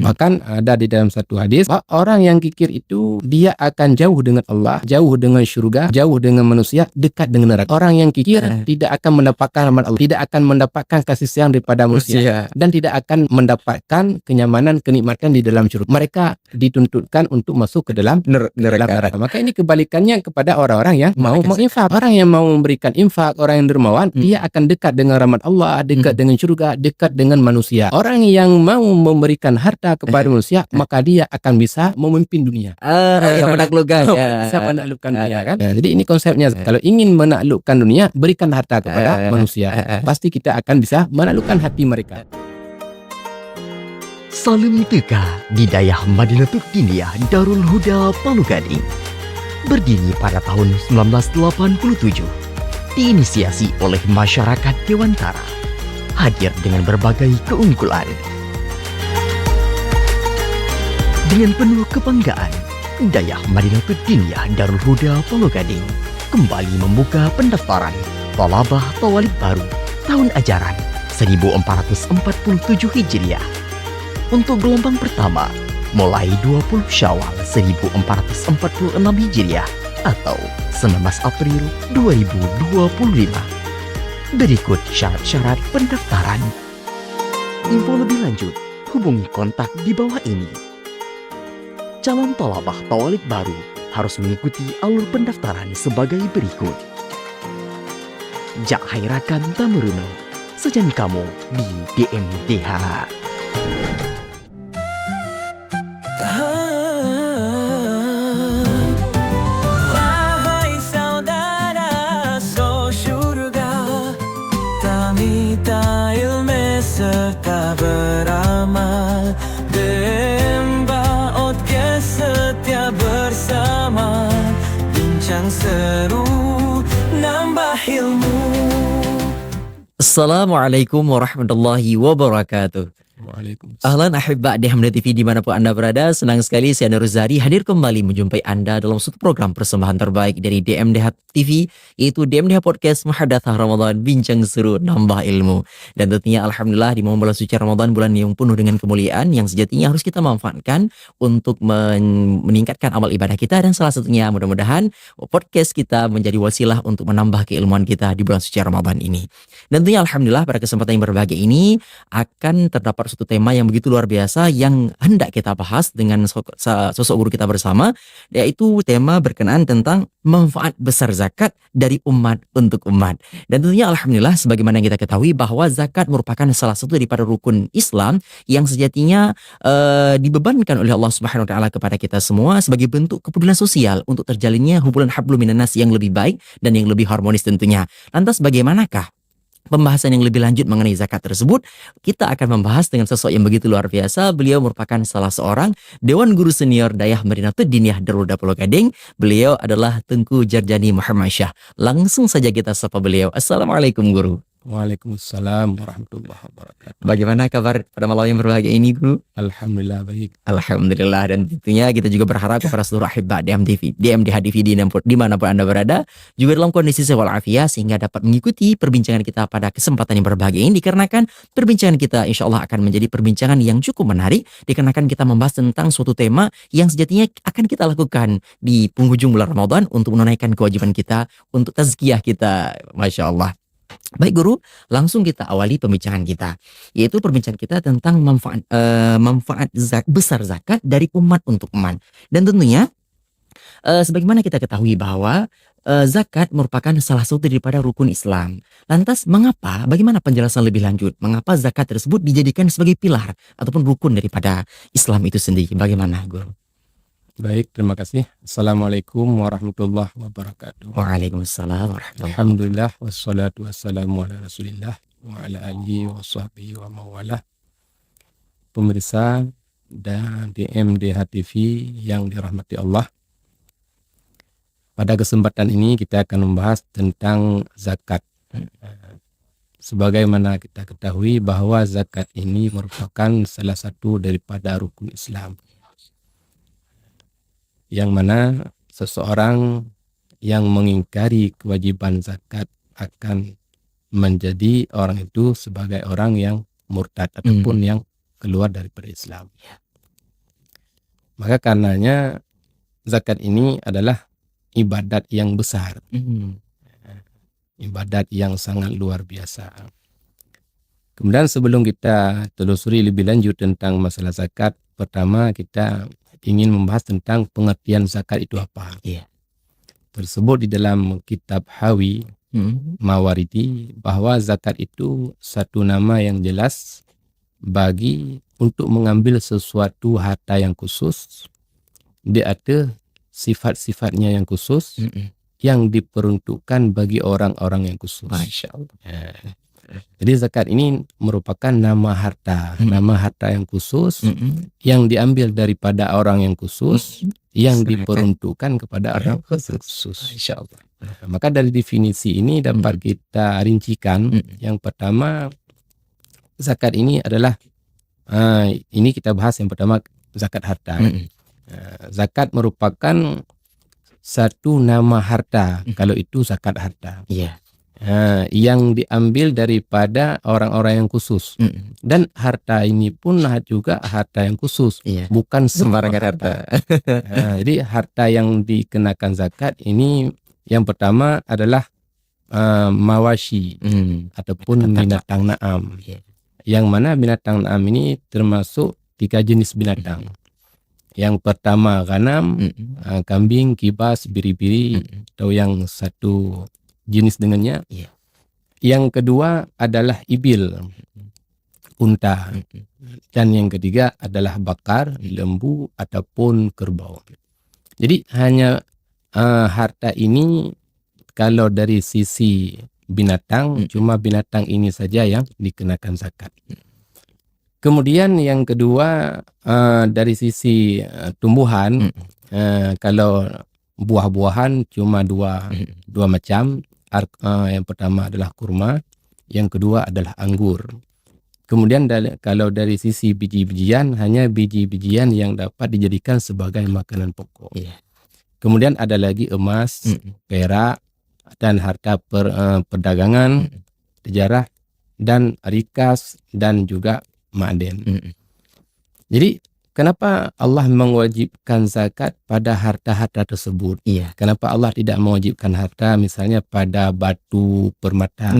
Bahkan ada di dalam satu hadis, orang yang kikir itu dia akan jauh dengan Allah, jauh dengan syurga, jauh dengan manusia, dekat dengan neraka. Orang yang kikir tidak akan mendapatkan rahmat Allah, tidak akan mendapatkan kasih sayang daripada manusia, dan tidak akan mendapatkan kenyamanan, kenikmatan di dalam syurga. Mereka dituntutkan untuk masuk ke dalam neraka. Maka ini kebalikannya kepada orang-orang yang mau menginfak. Orang yang mau memberikan infak, orang yang dermawan, dia akan dekat dengan rahmat Allah, dekat dengan syurga, dekat dengan manusia. Orang yang mau memberikan harta kepada manusia, maka dia akan bisa memimpin dunia. Yang menaklukkan. Bisa menaklukkan dunia kan. Jadi ini konsepnya. Kalau ingin menaklukkan dunia, berikan harta kepada manusia. Pasti kita akan bisa menaklukkan hati mereka. Salim Teka Didayah Madinatul Diniyah Darul Huda Palu Gading berdiri pada tahun 1987, diinisiasi oleh masyarakat Dewantara, hadir dengan berbagai keunggulan. Dengan penuh kebanggaan, Dayah Madinatul Diniyah Darul Huda Palu Gading kembali membuka pendaftaran Thalabah Thawalib baru tahun ajaran 1447 Hijriah. Untuk gelombang pertama, mulai 20 Syawal 1446 Hijriah atau 19 April 2025. Berikut syarat-syarat pendaftaran. Info lebih lanjut, hubungi kontak di bawah ini. Calon Thalabah Thawalib baru harus mengikuti alur pendaftaran sebagai berikut. Jak Hairakan Tamuruno, sejan kamu di DMDH. Serta beramal Demba Podcast setia bersama, bincang seru nambah ilmu. Assalamualaikum warahmatullahi wabarakatuh. Waalaikumsalam. Ahlan ahibba di Hamda TV dimanapun Anda berada. Senang sekali saya Nur Zari hadir kembali menjumpai Anda dalam satu program persembahan terbaik dari DMDH TV, yaitu DMDH Podcast Muhadatsah Ramadan, bincang seru nambah ilmu. Dan tentunya alhamdulillah di momen bulan suci Ramadan, bulan yang penuh dengan kemuliaan yang sejatinya harus kita manfaatkan untuk meningkatkan amal ibadah kita, dan salah satunya mudah-mudahan podcast kita menjadi wasilah untuk menambah keilmuan kita di bulan suci Ramadan ini. Dan tentunya alhamdulillah pada kesempatan yang berbahagia ini akan terdapat satu tema yang begitu luar biasa yang hendak kita bahas dengan sosok guru kita bersama, yaitu tema berkenaan tentang manfaat besar zakat dari umat untuk umat. Dan tentunya alhamdulillah sebagaimana yang kita ketahui bahwa zakat merupakan salah satu daripada rukun Islam yang sejatinya dibebankan oleh Allah Subhanahu wa taala kepada kita semua sebagai bentuk kepedulian sosial untuk terjalinnya hubungan hablum minan nas yang lebih baik dan yang lebih harmonis tentunya. Lantas bagaimanakah pembahasan yang lebih lanjut mengenai zakat tersebut? Kita akan membahas dengan sosok yang begitu luar biasa. Beliau merupakan salah seorang Dewan Guru Senior Dayah Madinatul Diniyah Darul Huda Palu Gading. Beliau adalah Tengku Jarjani Muhammad Syah. Langsung saja kita sapa beliau. Assalamualaikum Guru. Waalaikumsalam warahmatullahi wabarakatuh. Bagaimana kabar pada malam yang berbahagia ini Guru? Alhamdulillah baik. Alhamdulillah, dan tentunya kita juga berharap kepada seluruh ahibah DMDH TV dimanapun Anda berada juga dalam kondisi sehat walafiat sehingga dapat mengikuti perbincangan kita pada kesempatan yang berbahagia ini, dikarenakan perbincangan kita insya Allah akan menjadi perbincangan yang cukup menarik, dikarenakan kita membahas tentang suatu tema yang sejatinya akan kita lakukan di penghujung bulan Ramadan untuk menunaikan kewajiban kita untuk tazkiyah kita. Masya Allah. Baik Guru, langsung kita awali pembincangan kita, yaitu perbincangan kita tentang manfaat besar zakat dari umat untuk umat. Dan tentunya sebagaimana kita ketahui bahwa zakat merupakan salah satu daripada rukun Islam. Lantas bagaimana penjelasan lebih lanjut, mengapa zakat tersebut dijadikan sebagai pilar ataupun rukun daripada Islam itu sendiri? Bagaimana Guru? Baik, terima kasih. Assalamualaikum warahmatullahi wabarakatuh. Waalaikumsalam warahmatullahi. Alhamdulillah wassalatu wassalamu ala Rasulillah wa ala alihi wa sahbihi wa mawalah. Pemirsa dan DMDH TV yang dirahmati Allah, pada kesempatan ini kita akan membahas tentang zakat. Sebagaimana kita ketahui bahwa zakat ini merupakan salah satu daripada rukun Islam, yang mana seseorang yang mengingkari kewajiban zakat akan menjadi orang itu sebagai orang yang murtad ataupun yang keluar daripada Islam. Maka karenanya zakat ini adalah ibadat yang besar, ibadat yang sangat luar biasa. Kemudian sebelum kita telusuri lebih lanjut tentang masalah zakat, pertama kita ingin membahas tentang pengertian zakat itu apa. Iya. Tersebut di dalam kitab Hawi Mawaridi bahwa zakat itu satu nama yang jelas bagi untuk mengambil sesuatu harta yang khusus. Dia ada sifat-sifatnya yang khusus yang diperuntukkan bagi orang-orang yang khusus. Masya Allah. Jadi zakat ini merupakan nama harta yang khusus yang diambil daripada orang yang khusus yang diperuntukkan kepada orang khusus. Masya Allah. Maka dari definisi ini dapat kita rincikan. Yang pertama, zakat ini adalah ini kita bahas yang pertama zakat harta. Zakat merupakan satu nama harta. Kalau itu zakat harta. Iya. Yang diambil daripada orang-orang yang khusus. Dan harta ini pun juga harta yang khusus. Iya. Bukan Sembarangan harta. Jadi harta yang dikenakan zakat ini yang pertama adalah mawashi ataupun binatang na'am. Iya. Yang mana binatang na'am ini termasuk 3 jenis binatang. Yang pertama ghanam, kambing, kibas, biri-biri, atau yang satu jenis dengannya. Iya. Yang kedua adalah ibil, unta. Dan yang ketiga adalah bakar, lembu, ataupun kerbau. Jadi hanya harta ini kalau dari sisi binatang, cuma binatang ini saja yang dikenakan zakat. Kemudian yang kedua dari sisi tumbuhan, kalau buah-buahan cuma dua macam. Yang pertama adalah kurma, yang kedua adalah anggur. Kemudian kalau dari sisi biji-bijian, hanya biji-bijian yang dapat dijadikan sebagai makanan pokok. Iya. Kemudian ada lagi emas, perak, dan harta perdagangan, sejarah, dan rikas, dan juga ma'den. Jadi kenapa Allah mewajibkan zakat pada harta-harta tersebut? Iya. Kenapa Allah tidak mewajibkan harta misalnya pada batu permata,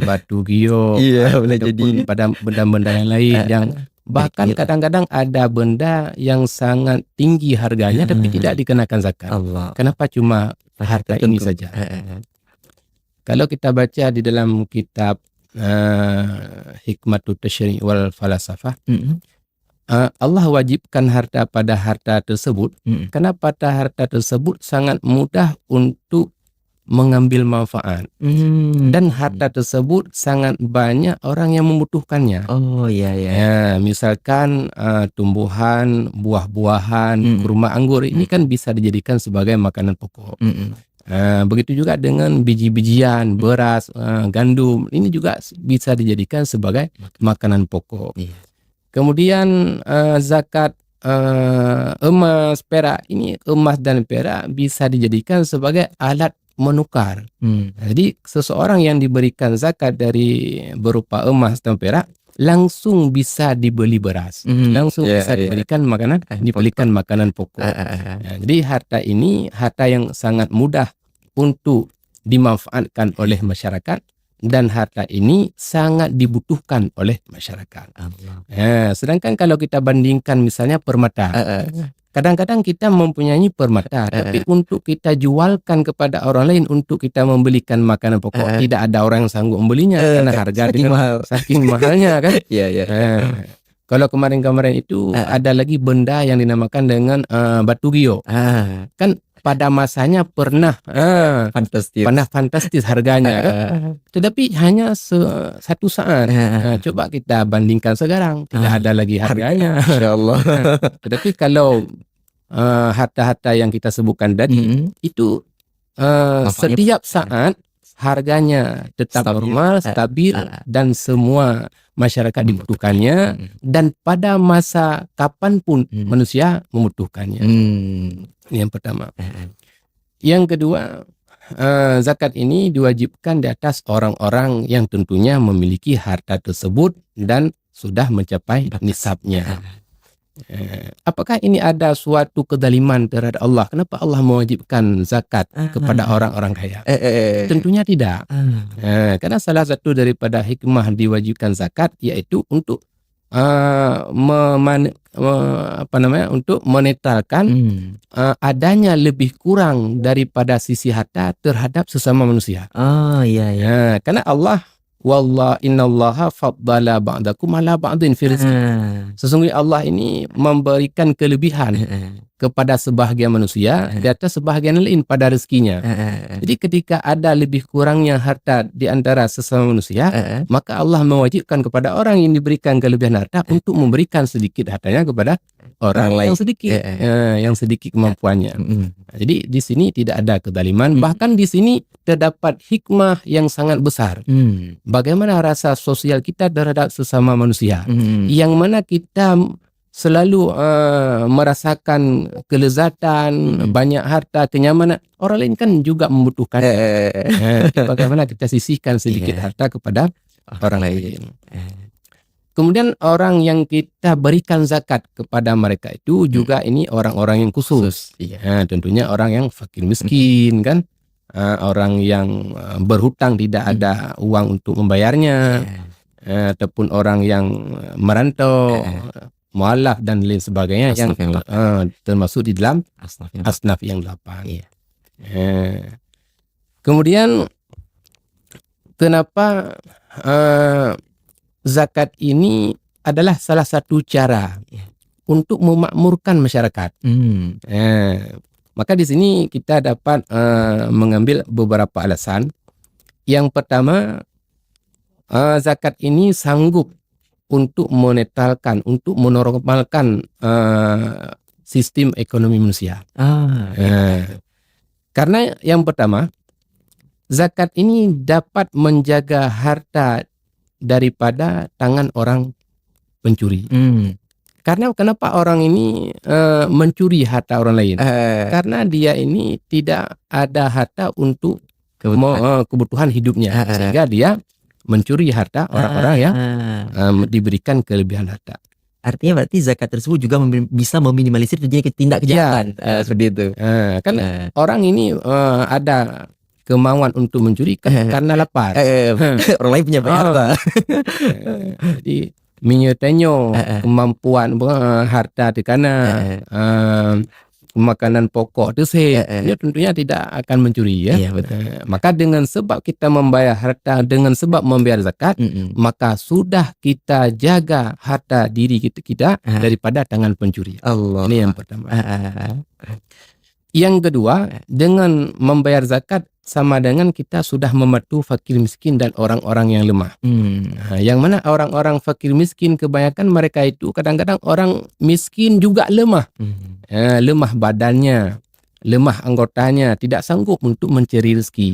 batu giok, Iya, boleh ataupun jadi. pada benda-benda yang lain yang bahkan kadang-kadang ada benda yang sangat tinggi harganya tapi tidak dikenakan zakat. Allah. Kenapa cuma harta ini saja? Kalau kita baca di dalam kitab Hikmatut Tasyri' wal Falasafah, Allah wajibkan harta pada harta tersebut. Kenapa harta tersebut sangat mudah untuk mengambil manfaat, dan harta tersebut sangat banyak orang yang membutuhkannya. Oh iya ya. Ya, misalkan tumbuhan, buah-buahan, kurma, anggur ini kan bisa dijadikan sebagai makanan pokok. Begitu juga dengan biji-bijian, beras, gandum, ini juga bisa dijadikan sebagai makanan pokok. Iya. Kemudian zakat emas, perak, ini emas dan perak bisa dijadikan sebagai alat menukar. Jadi seseorang yang diberikan zakat dari berupa emas dan perak langsung bisa dibeli beras, langsung bisa diberikan makanan, dibelikan makanan pokok. Jadi harta ini harta yang sangat mudah untuk dimanfaatkan oleh masyarakat, dan harta ini sangat dibutuhkan oleh masyarakat. Sedangkan kalau kita bandingkan misalnya permata, kadang-kadang kita mempunyai permata, tapi untuk kita jualkan kepada orang lain untuk kita membelikan makanan pokok, tidak ada orang yang sanggup membelinya karena harga saking mahalnya kan. Kalau kemarin-kemarin itu ada lagi benda yang dinamakan dengan batu giok. Kan pada masanya pernah fantastis harganya kan? Tetapi hanya satu saat. Coba kita bandingkan sekarang, tidak ada lagi harganya. Insyaallah. Tetapi kalau harta-harta yang kita sebutkan tadi itu setiap saat harganya tetap normal, stabil, dan semua masyarakat dibutuhkannya, dan pada masa kapanpun manusia membutuhkannya. Yang pertama. Yang kedua, zakat ini diwajibkan di atas orang-orang yang tentunya memiliki harta tersebut dan sudah mencapai nisabnya. Apakah ini ada suatu kezaliman terhadap Allah? Kenapa Allah mewajibkan zakat kepada orang-orang kaya? Tentunya tidak. Karena salah satu daripada hikmah diwajibkan zakat yaitu untuk untuk menetralkan adanya lebih kurang daripada sisi harta terhadap sesama manusia. Iya. Karena Allah innallaha faddala ba'dakum ala ba'din fi rizqi. Sesungguhnya Allah ini memberikan kelebihan kepada sebahagian manusia di atas sebahagian lain pada rezekinya. Jadi ketika ada lebih kurangnya harta di antara sesama manusia, maka Allah mewajibkan kepada orang yang diberikan kelebihan harta untuk memberikan sedikit hartanya kepada orang lain yang sedikit kemampuannya. Jadi di sini tidak ada kezaliman, bahkan di sini terdapat hikmah yang sangat besar. Bagaimana rasa sosial kita terhadap sesama manusia, yang mana kita selalu merasakan kelezatan, banyak harta, kenyamanan. Orang lain kan juga membutuhkan. Bagaimana kita sisihkan sedikit harta kepada orang lain. Kemudian orang yang kita berikan zakat kepada mereka itu juga ini orang-orang yang khusus. Tentunya orang yang fakir miskin kan. Orang yang berhutang tidak ada uang untuk membayarnya, ataupun orang yang merantau, mualaf dan lain sebagainya yang termasuk di dalam asnaf yang 8. Kemudian kenapa zakat ini adalah salah satu cara untuk memakmurkan masyarakat. Maka di sini kita dapat mengambil beberapa alasan. Yang pertama, zakat ini sanggup untuk menetralkan, untuk menormalkan sistem ekonomi manusia. Karena yang pertama, zakat ini dapat menjaga harta daripada tangan orang pencuri. Karena kenapa orang ini mencuri harta orang lain? Karena dia ini tidak ada harta untuk kebutuhan hidupnya, sehingga dia mencuri harta orang-orang yang diberikan kelebihan harta. Artinya berarti zakat tersebut juga bisa meminimalisir terjadinya tindak kejahatan, seperti itu. Kan orang ini ada kemauan untuk mencuri karena lapar. Orang lain punya banyak harta. Jadi menyertanya kemampuan harta di kana makanan pokok itu dia tentunya tidak akan mencuri ya. Maka dengan sebab kita membayar harta, dengan sebab membayar zakat, maka sudah kita jaga harta diri kita daripada tangan pencuri. Ini yang pertama. Yang kedua, dengan membayar zakat sama dengan kita sudah membantu fakir miskin dan orang-orang yang lemah. Yang mana orang-orang fakir miskin kebanyakan mereka itu kadang-kadang orang miskin juga lemah. Lemah badannya, lemah anggotanya, tidak sanggup untuk mencari rezeki.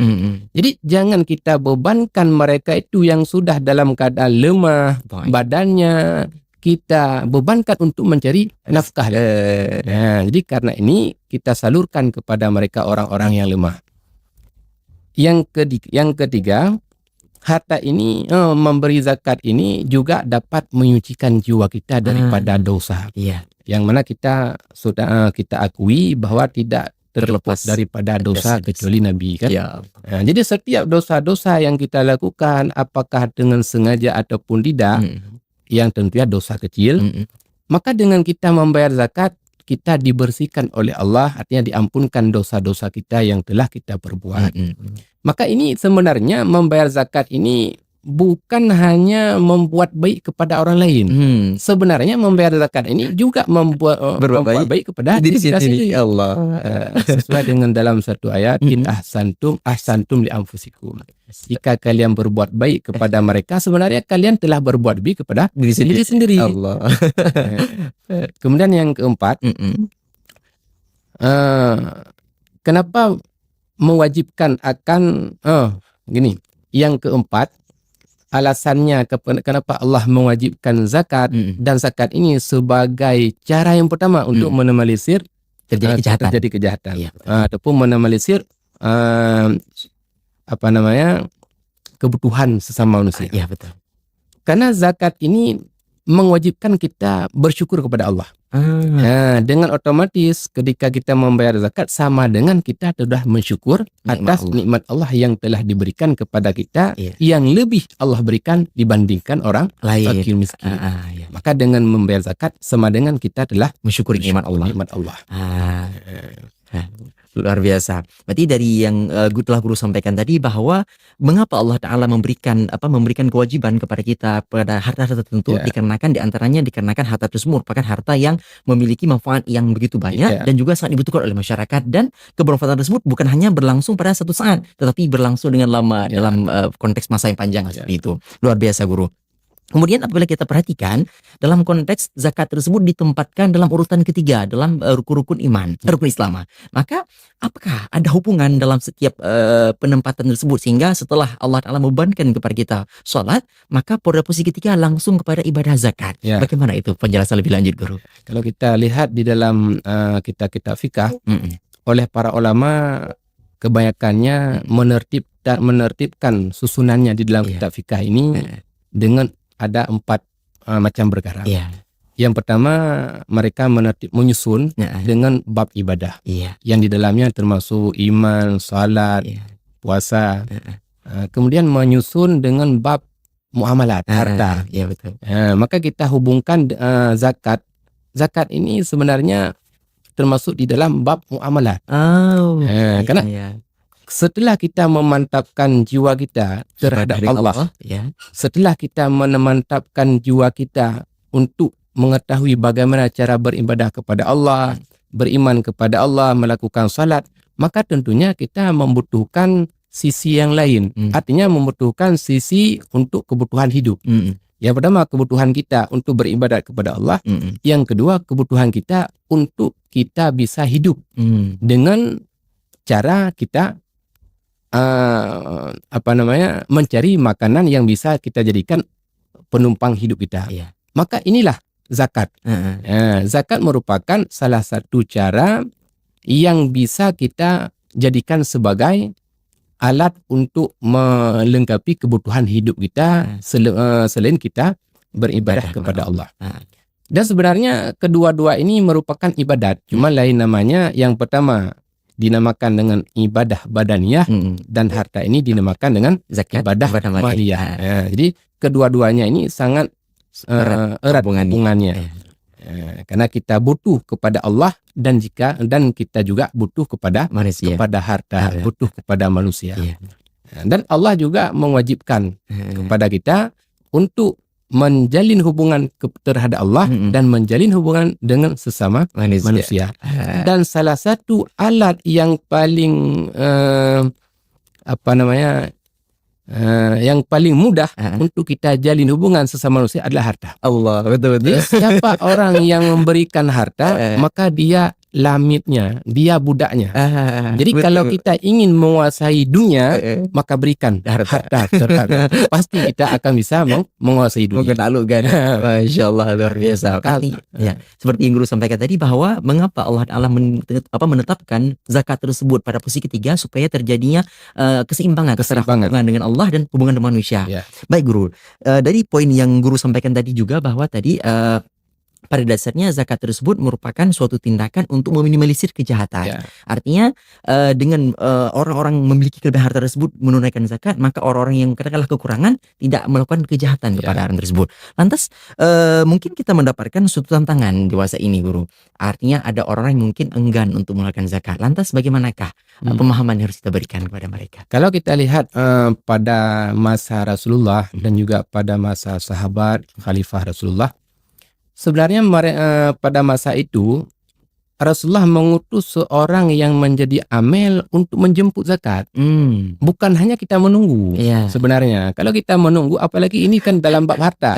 Jadi jangan kita bebankan mereka itu yang sudah dalam keadaan lemah badannya, kita bebankan untuk mencari nafkah. Jadi karena ini kita salurkan kepada mereka orang-orang yang lemah. Yang ketiga, harta ini memberi zakat ini juga dapat menyucikan jiwa kita daripada dosa. Yang mana kita sudah kita akui bahwa tidak terlepas daripada dosa kecuali Nabi kan. Jadi setiap dosa-dosa yang kita lakukan, apakah dengan sengaja ataupun tidak, yang tentunya dosa kecil, maka dengan kita membayar zakat, kita dibersihkan oleh Allah, artinya diampunkan dosa-dosa kita yang telah kita perbuat. Maka ini sebenarnya membayar zakat ini bukan hanya membuat baik kepada orang lain. Sebenarnya membayar zakat ini juga membuat baik kepada diri kita sendiri. Sesuai dengan dalam satu ayat, in ahsantum li anfusikum. Jika kalian berbuat baik kepada mereka, sebenarnya kalian telah berbuat baik kepada diri sendiri. Kemudian yang keempat, kenapa mewajibkan akan gini? Yang keempat, alasannya kenapa Allah mewajibkan zakat, dan zakat ini sebagai cara yang pertama untuk meminimalisir terjadi kejahatan, ataupun meminimalisir kebutuhan sesama manusia. Betul. Karena zakat ini mewajibkan kita bersyukur kepada Allah. Dengan otomatis ketika kita membayar zakat sama dengan kita sudah mensyukur atas nikmat Allah yang telah diberikan kepada kita, yang lebih Allah berikan dibandingkan orang fakir miskin. Maka dengan membayar zakat sama dengan kita telah Mensyukuri nikmat Allah. Luar biasa. Berarti dari yang telah guru sampaikan tadi, bahwa mengapa Allah Ta'ala memberikan kewajiban kepada kita pada harta-harta tertentu, dikarenakan harta tersebut merupakan harta yang memiliki manfaat yang begitu banyak dan juga sangat dibutuhkan oleh masyarakat, dan kebermanfaatan tersebut bukan hanya berlangsung pada satu saat, tetapi berlangsung dengan lama dalam konteks masa yang panjang seperti itu. Luar biasa guru. Kemudian apabila kita perhatikan dalam konteks zakat tersebut ditempatkan dalam urutan ketiga dalam rukun iman, rukun Islam. Maka apakah ada hubungan dalam setiap penempatan tersebut sehingga setelah Allah Ta'ala membebankan kepada kita sholat, maka pada posisi ketiga langsung kepada ibadah zakat. Bagaimana itu penjelasan lebih lanjut guru? Kalau kita lihat di dalam kitab-kitab fikah, oleh para ulama kebanyakannya menertibkan susunannya di dalam kitab fikah ini dengan ada 4 macam perkara. Yang pertama, mereka menyusun dengan bab ibadah, yang di dalamnya termasuk iman, salat, puasa. Kemudian menyusun dengan bab muamalat, harta. Betul. Maka kita hubungkan zakat. Zakat ini sebenarnya termasuk di dalam bab muamalat. Karena setelah kita memantapkan jiwa kita terhadap Allah, setelah kita memantapkan jiwa kita untuk mengetahui bagaimana cara beribadah kepada Allah, beriman kepada Allah, melakukan salat, maka tentunya kita membutuhkan sisi yang lain. Artinya membutuhkan sisi untuk kebutuhan hidup. Yang pertama, kebutuhan kita untuk beribadat kepada Allah. Yang kedua, kebutuhan kita untuk kita bisa hidup dengan cara kita mencari makanan yang bisa kita jadikan penumpang hidup kita. Maka inilah zakat. Zakat merupakan salah satu cara yang bisa kita jadikan sebagai alat untuk melengkapi kebutuhan hidup kita selain kita beribadah kepada Allah. Dan sebenarnya kedua-dua ini merupakan ibadat, cuma lain namanya. Yang pertama dinamakan dengan ibadah badaniyah, dan harta ini dinamakan dengan zakat, ibadah maliyah. Jadi kedua-duanya ini sangat erat hubungannya. Karena kita butuh kepada Allah dan kita juga butuh kepada manusia, kepada harta, butuh kepada manusia. Dan Allah juga mewajibkan kepada kita untuk menjalin hubungan terhadap Allah dan menjalin hubungan dengan sesama manusia. Dan salah satu alat yang paling yang paling mudah untuk kita jalin hubungan sesama manusia adalah harta. Allah, betul-betul. Siapa orang yang memberikan harta, maka dia lamitnya, dia budaknya. Jadi betul. Kalau kita ingin menguasai dunia, maka berikan harta terhadap. Pasti kita akan bisa menguasai dunia. Menaklukkan. Masya Allah, luar biasa. Seperti yang guru sampaikan tadi, bahwa mengapa Allah Ta'ala menetapkan zakat tersebut pada posisi ketiga, supaya terjadinya keseimbangan dengan Allah dan hubungan dengan manusia. Baik guru, dari poin yang guru sampaikan tadi juga, bahwa tadi pada dasarnya zakat tersebut merupakan suatu tindakan untuk meminimalisir kejahatan. Artinya dengan orang-orang memiliki kelebihan harta tersebut menunaikan zakat, maka orang-orang yang katakanlah kekurangan tidak melakukan kejahatan kepada orang tersebut. Lantas mungkin kita mendapatkan suatu tantangan di masa ini guru. Artinya ada orang yang mungkin enggan untuk melakukan zakat. Lantas bagaimanakah pemahaman yang harus kita berikan kepada mereka? Kalau kita lihat pada masa Rasulullah dan juga pada masa sahabat Khalifah Rasulullah, sebenarnya pada masa itu Rasulullah mengutus seorang yang menjadi amil untuk menjemput zakat. Bukan hanya kita menunggu. Sebenarnya kalau kita menunggu, apalagi ini kan dalam bab harta,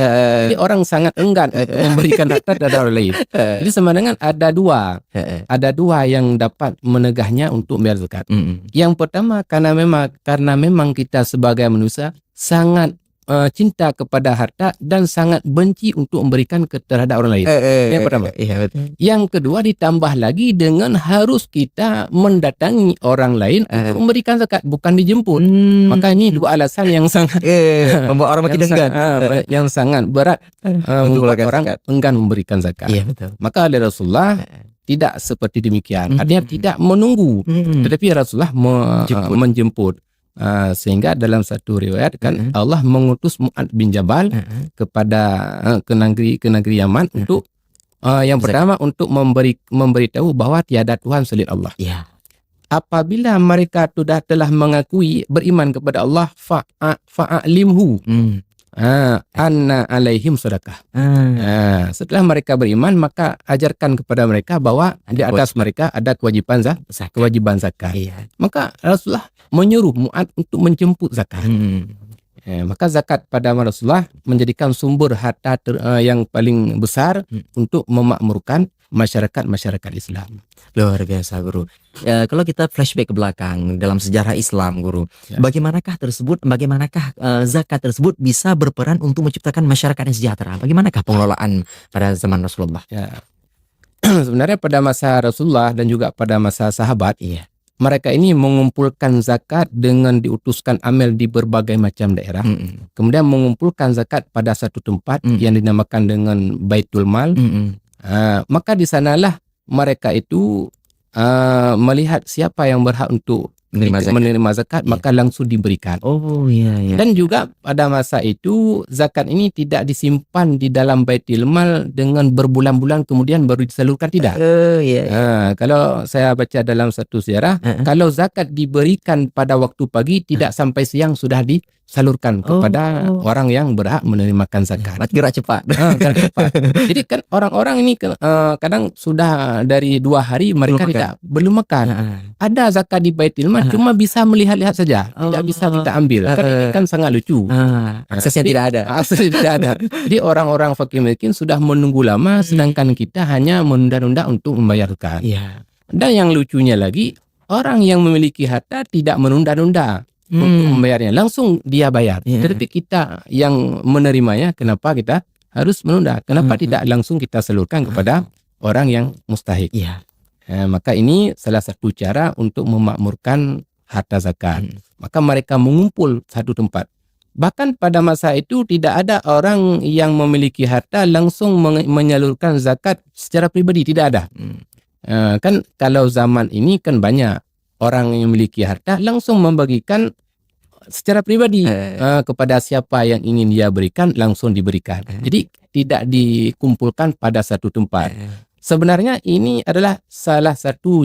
jadi orang sangat enggan memberikan harta kepada orang lain. Jadi sebenarnya ada dua yang dapat menegahnya untuk membayar zakat. Yang pertama, karena memang kita sebagai manusia sangat cinta kepada harta dan sangat benci untuk memberikan terhadap orang lain. Yang pertama. Iya betul. Yang kedua ditambah lagi dengan harus kita mendatangi orang lain untuk memberikan zakat, bukan dijemput. Maka ini dua alasan yang sangat Membuat orang makin enggan. yang sangat berat membuat mengeluarkan orang zakat. enggan memberikan zakat. Iya betul. Maka oleh Rasulullah tidak seperti demikian. Artinya tidak menunggu, tetapi Rasulullah menjemput. Sehingga dalam satu riwayat kan Allah mengutus Mu'adz bin Jabal kepada ke negeri Yaman untuk yang pertama untuk memberitahu bahwa tiada Tuhan selain Allah. Iya. Apabila mereka telah mengakui beriman kepada Allah, fa'alimhu anna alaihim sedekah. Setelah mereka beriman, maka ajarkan kepada mereka bahwa di atas mereka ada kewajiban zakat. Iya. Maka Rasulullah menyuruh Mu'adz untuk menjemput zakat. Maka zakat pada Rasulullah menjadikan sumber harta yang paling besar untuk memakmurkan masyarakat Islam. Luar biasa Guru. Kalau kita flashback ke belakang dalam sejarah Islam Guru, bagaimanakah zakat tersebut bisa berperan untuk menciptakan masyarakat yang sejahtera? Bagaimanakah pengelolaan pada zaman Rasulullah? Ya. Sebenarnya pada masa Rasulullah dan juga pada masa sahabat, mereka ini mengumpulkan zakat dengan diutuskan amil di berbagai macam daerah. Kemudian mengumpulkan zakat pada satu tempat yang dinamakan dengan Baitul Mal. Maka di sanalah mereka itu melihat siapa yang berhak untuk menerima zakat, maka langsung diberikan. Oh iya. Dan juga pada masa itu zakat ini tidak disimpan di dalam Baitul Mal dengan berbulan-bulan kemudian baru disalurkan, tidak. Kalau saya baca dalam satu sejarah, kalau zakat diberikan pada waktu pagi, tidak sampai siang sudah disalurkan kepada orang yang berhak menerimakan zakat. Gerak cepat. Jadi kan orang-orang ini kadang sudah dari 2 hari mereka belum makan. Ada zakat di Baitul Mal, cuma bisa melihat-lihat saja, tidak bisa kita ambil. Kan ini kan sangat lucu. Aksesnya tidak ada. Aksesnya tidak ada. Jadi orang-orang fakir miskin sudah menunggu lama, sedangkan kita hanya menunda-nunda untuk membayar zakat. Dan yang lucunya lagi, orang yang memiliki harta tidak menunda-nunda untuk membayarnya, langsung dia bayar. Tetapi kita yang menerimanya, kenapa kita harus menunda? Kenapa tidak langsung kita salurkan kepada orang yang mustahik? Maka ini salah satu cara untuk memakmurkan harta zakat. Maka mereka mengumpul satu tempat. Bahkan pada masa itu tidak ada orang yang memiliki harta langsung menyalurkan zakat secara pribadi, tidak ada. Kan kalau zaman ini kan banyak orang yang memiliki harta langsung membagikan secara pribadi kepada siapa yang ingin dia berikan, langsung diberikan. Jadi tidak dikumpulkan pada satu tempat. Sebenarnya ini adalah salah satu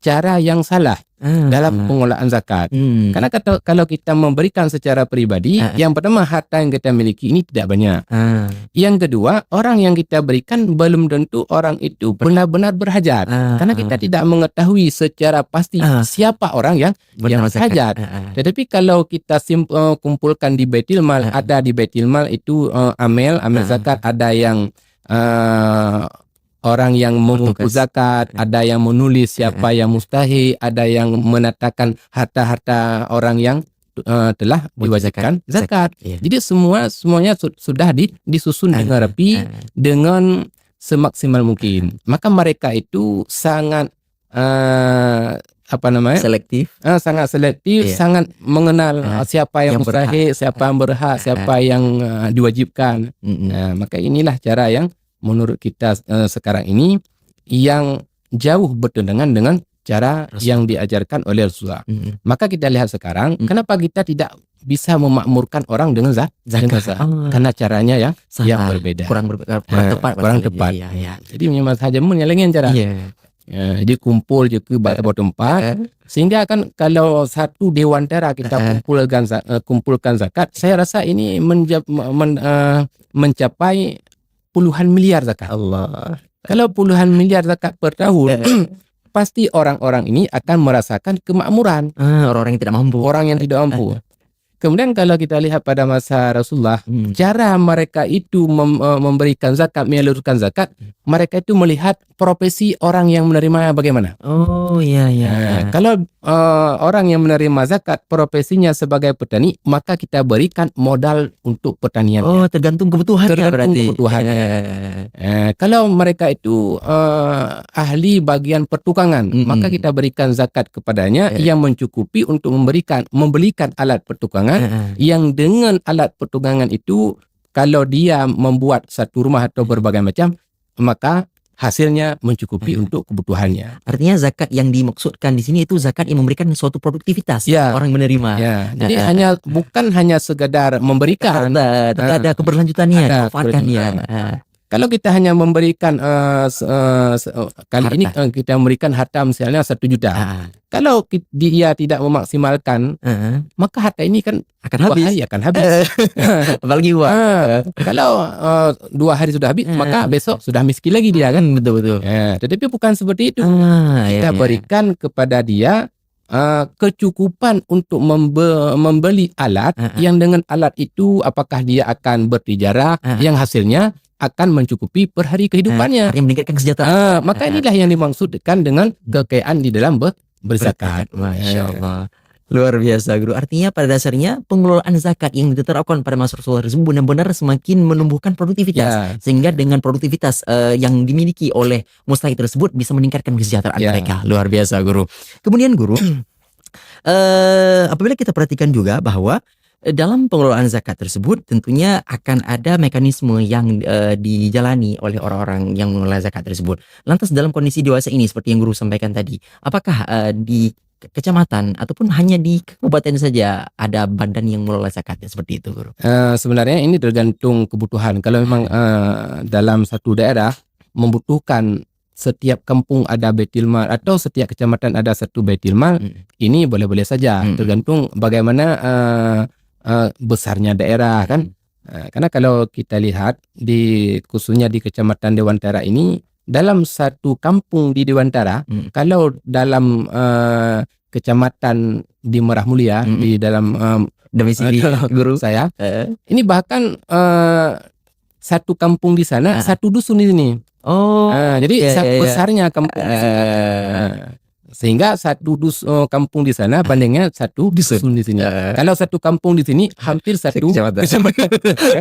cara yang salah dalam pengelolaan zakat. Karena kalau kita memberikan secara pribadi, yang pertama harta yang kita miliki ini tidak banyak. Yang kedua, orang yang kita berikan belum tentu orang itu benar-benar berhajat. Karena kita tidak mengetahui secara pasti siapa orang yang berhajat. Tetapi kalau kita kumpulkan di Baitul Mal, ada di Baitul Mal itu amil zakat, ada yang orang yang mengumpul zakat, ada yang menulis siapa yang mustahik, ada yang menatakan harta-harta orang yang telah diwajibkan zakat. Jadi semuanya sudah disusun dengan rapi, dengan semaksimal mungkin. Maka mereka itu sangat selektif, sangat selektif, sangat mengenal siapa yang mustahik, siapa yang berhak, siapa yang diwajibkan. Maka inilah cara yang menurut kita sekarang ini yang jauh bertentangan dengan cara yang diajarkan oleh Rasulullah. Maka kita lihat sekarang, kenapa kita tidak bisa memakmurkan orang dengan zakat? Karena caranya yang berbeda, kurang tepat. Jadi memang saja yang cara. Jadi kumpul je ke beberapa tempat, sehingga kan kalau satu dewantara kita kumpulkan zakat, saya rasa ini mencapai puluhan miliar zakat. Kalau puluhan miliar zakat per tahun, pasti orang-orang ini akan merasakan kemakmuran. Orang-orang yang tidak mampu. Kemudian kalau kita lihat pada masa Rasulullah, Hmm. cara mereka itu memberikan zakat, menyalurkan zakat, mereka itu melihat profesi orang yang menerima bagaimana. Oh iya iya. Kalau orang yang menerima zakat profesinya sebagai petani, maka kita berikan modal untuk pertanian. Oh tergantung kebutuhan Tergantung berarti. kebutuhan. Kalau mereka itu ahli bagian pertukangan, maka kita berikan zakat kepadanya yang mencukupi untuk membelikan alat pertukangan, yang dengan alat pertukangan itu kalau dia membuat satu rumah atau berbagai macam, maka hasilnya mencukupi untuk kebutuhannya. Artinya zakat yang dimaksudkan di sini itu zakat yang memberikan suatu produktivitas Ya. orang menerima. Ya, jadi bukan hanya sekedar memberikan. Tapi ada keberlanjutannya, Ada kemanfaatannya. Kalau kita hanya memberikan kali Harta. ini kita memberikan harta misalnya 1 juta. Kalau dia tidak memaksimalkan, maka harta ini kan Akan 2 habis. hari akan habis. Apalagi uang. Kalau 2 hari sudah habis, maka besok sudah miskin lagi dia kan. Betul. Tetapi bukan seperti itu. Iya, Kita berikan kepada dia kecukupan untuk membeli alat, yang dengan alat itu apakah dia akan bertijarah, yang hasilnya akan mencukupi per hari kehidupannya. Yang meningkatkan kesejahteraan. Maka inilah yang dimaksudkan dengan kekayaan di dalam berzakat. Masya Allah. Luar biasa guru. Artinya pada dasarnya pengelolaan zakat yang diterapkan pada masa Rasulullah tersebut benar-benar semakin menumbuhkan produktivitas. Ya. Sehingga dengan produktivitas yang dimiliki oleh mustahik tersebut bisa meningkatkan kesejahteraan Ya. mereka. Luar biasa guru. Kemudian guru, apabila kita perhatikan juga bahwa dalam pengelolaan zakat tersebut tentunya akan ada mekanisme yang dijalani oleh orang-orang yang mengelola zakat tersebut. Lantas dalam kondisi dewasa ini seperti yang guru sampaikan tadi, apakah di kecamatan ataupun hanya di kabupaten saja ada badan yang mengelola zakatnya seperti itu guru? Sebenarnya ini tergantung kebutuhan. Kalau memang dalam satu daerah membutuhkan setiap kampung ada baitul mal atau setiap kecamatan ada satu baitul mal, ini boleh-boleh saja. Tergantung bagaimana besarnya daerah kan. Karena kalau kita lihat khususnya di Kecamatan Dewantara ini, dalam satu kampung di Dewantara, kalau dalam kecamatan di Merah Mulia, di dalam Domisili guru saya, ini bahkan satu kampung di sana, satu dusun di sini. Oh, Jadi iya. besarnya kampung. Sehingga satu kampung di sana bandingnya satu dusun di sini. Kalau satu kampung di sini hampir satu kecamatan.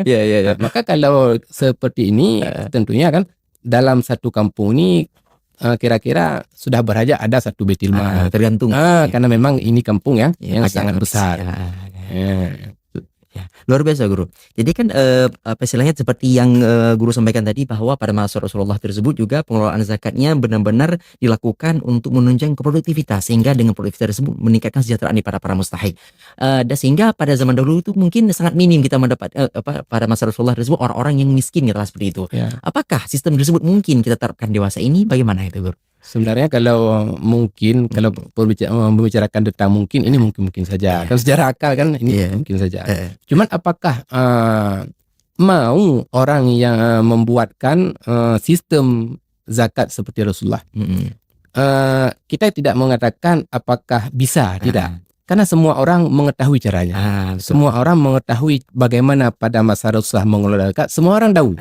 Iya. Maka kalau seperti ini tentunya kan dalam satu kampung ini kira-kira sudah berhajat ada satu baitul mal. Tergantung. Karena memang ini kampung yang banyak. sangat besar. Ya, luar biasa guru. Jadi kan apa istilahnya seperti yang guru sampaikan tadi bahwa pada masa Rasulullah tersebut juga pengelolaan zakatnya benar-benar dilakukan untuk menunjang produktivitas sehingga dengan produktivitas tersebut meningkatkan kesejahteraan di para mustahik. Dan sehingga pada zaman dahulu itu mungkin sangat minim kita mendapat pada masa Rasulullah tersebut orang-orang yang miskin katalah seperti itu. Ya. Apakah sistem tersebut mungkin kita terapkan dewasa ini? Bagaimana itu guru? Sebenarnya kalau mungkin kalau membicarakan tentang mungkin ini mungkin saja. Kan secara akal kan ini mungkin saja. Cuman apakah mau orang yang membuatkan sistem zakat seperti Rasulullah? Kita tidak mengatakan apakah bisa, tidak. Karena semua orang mengetahui caranya. Semua orang mengetahui bagaimana pada masa Rasulullah mengelola zakat. Semua orang tahu.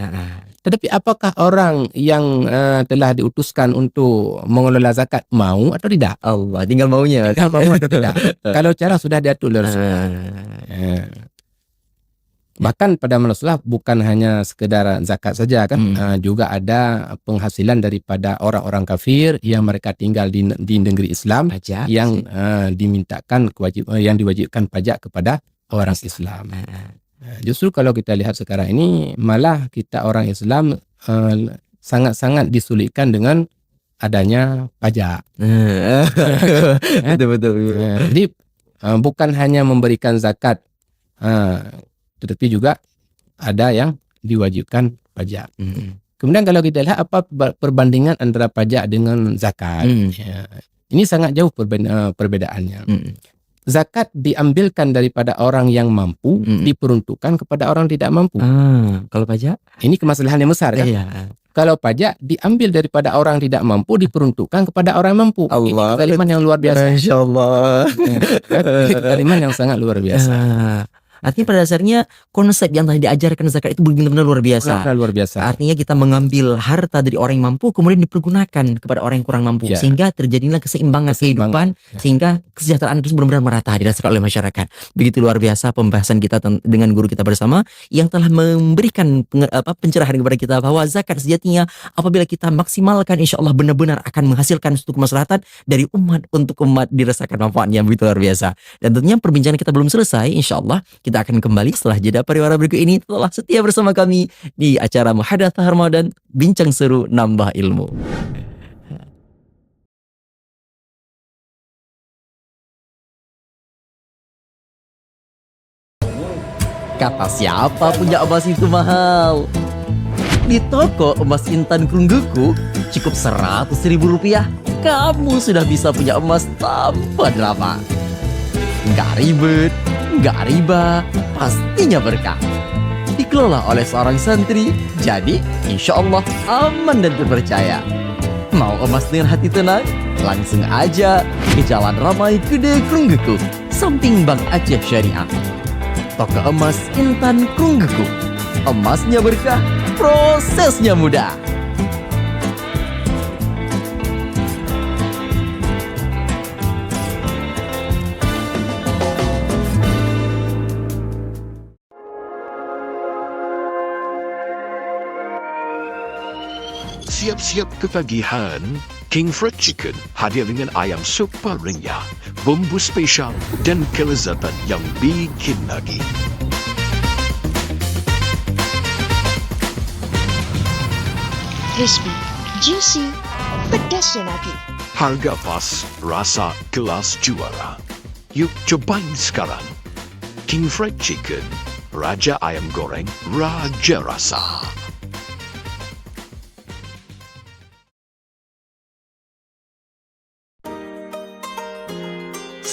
Tetapi apakah orang yang telah diutuskan untuk mengelola zakat mau atau tidak? Allah, tinggal maunya. Tinggal mau atau tidak. Kalau cara sudah diatur oleh Rasulullah. Bahkan pada Rasulullah bukan hanya sekedar zakat saja kan, juga ada penghasilan daripada orang-orang kafir yang mereka tinggal di negeri Islam, Pajak, yang dimintakan yang diwajibkan pajak kepada orang Islam. Justru kalau kita lihat sekarang ini malah kita orang Islam sangat-sangat disulitkan dengan adanya pajak. Betul. Jadi bukan hanya memberikan zakat, tetapi juga ada yang diwajibkan pajak. Kemudian kalau kita lihat apa perbandingan antara pajak dengan zakat, ini sangat jauh perbedaannya. Zakat diambilkan daripada orang yang mampu, diperuntukkan kepada orang tidak mampu. Kalau pajak? Ini kemasalahan yang besar kan? Iya. Kalau pajak diambil daripada orang tidak mampu diperuntukkan kepada orang mampu. Allah. Ini kezaliman yang luar biasa. Masya Allah. Kezaliman yang sangat luar biasa. Artinya pada dasarnya konsep yang tadi diajarkan zakat itu benar-benar luar biasa. Sangat luar biasa. Artinya kita mengambil harta dari orang yang mampu kemudian dipergunakan kepada orang yang kurang mampu, Ya. sehingga terjadilah keseimbangan kehidupan, Ya. sehingga kesejahteraan itu benar-benar merata dirasakan oleh masyarakat. Begitu luar biasa pembahasan kita dengan guru kita bersama yang telah memberikan pencerahan kepada kita bahwa zakat sejatinya apabila kita maksimalkan, insya Allah benar-benar akan menghasilkan suatu kemaslahatan dari umat untuk umat, dirasakan manfaatnya begitu luar biasa. Dan tentunya perbincangan kita belum selesai, insya Allah kita akan kembali setelah jeda pariwara berikut ini. Telah setia bersama kami di acara Muhadatsah Ramadan, bincang seru nambah ilmu. Kata siapa punya emas itu mahal? Di toko emas intan Krungguku cukup 100.000 rupiah. Kamu sudah bisa punya emas tanpa drama. Nggak ribet, nggak riba, pastinya berkah. Dikelola oleh seorang santri, jadi insya Allah aman dan terpercaya. Mau emas dengan hati tenang? Langsung aja ke Jalan Ramai Gede Krungguku, samping Bank Aceh Syariah. Toko emas intan Krungguku. Emasnya berkah, prosesnya mudah. Siap-siap ketagihan, King Fried Chicken hadir dengan ayam super renyah, bumbu spesial dan kelezatan yang bikin nagih. Crispy, juicy, pedasnya lagi. Harga pas, rasa kelas juara. Yuk cobain sekarang. King Fried Chicken, Raja Ayam Goreng, Raja Rasa.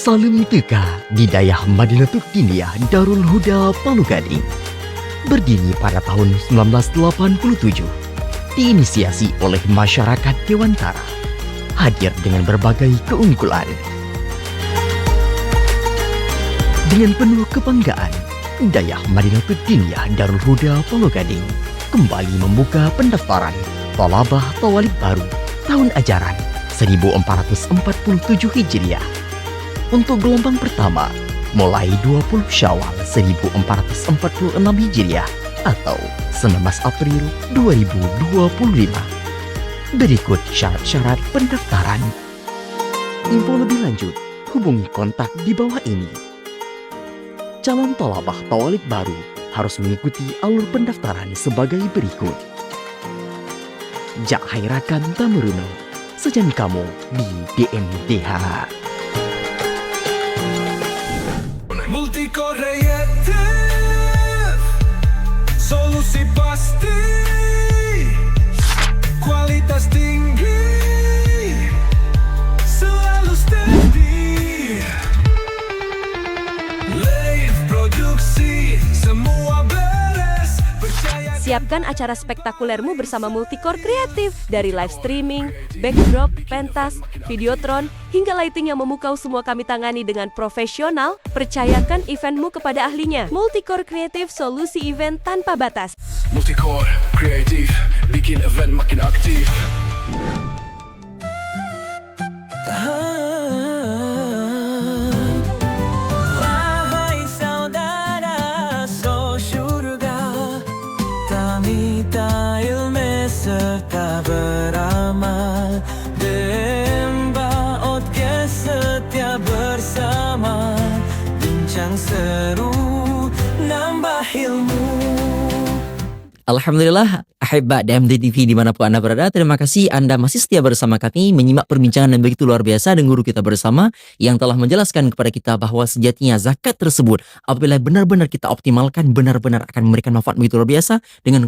Salim Teka di Dayah Madinatul Diniyah Darul Huda Palu Gading. Berdiri pada tahun 1987, diinisiasi oleh masyarakat Dewantara, hadir dengan berbagai keunggulan. Dengan penuh kebanggaan, Dayah Madinatul Diniyah Darul Huda Palu Gading kembali membuka pendaftaran Thalabah Tawalib baru tahun ajaran 1447 Hijriah. Untuk gelombang pertama, mulai 20 Syawal 1446 Hijriah atau 19 April 2025. Berikut syarat-syarat pendaftaran. Info lebih lanjut, hubungi kontak di bawah ini. Calon thalabah tawalib baru harus mengikuti alur pendaftaran sebagai berikut. Jak Hairakan Tamuruno, sejan kamu di DMDH. Multicore Creative, solusi pasti, kualitas tinggi, selalu steady. Live produksi, semua beres, percaya. Siapkan acara spektakulermu bersama Multicore Kreatif. Dari live streaming, backdrop, pentas, videotron, hingga lighting yang memukau semua kami tangani dengan profesional. Percayakan eventmu kepada ahlinya. Multicore Kreatif, solusi event tanpa batas. Multicore Creative, bikin event makin aktif. Wahai saudara, so syurga, Tamita ilme serta beramal, Demba Otke setia bersama, bincang seru, nambah ilmu. Alhamdulillah, ahibba DMD TV dimanapun Anda berada, terima kasih Anda masih setia bersama kami menyimak perbincangan yang begitu luar biasa dengan guru kita bersama yang telah menjelaskan kepada kita bahwa sejatinya zakat tersebut apabila benar-benar kita optimalkan, benar-benar akan memberikan manfaat begitu luar biasa dengan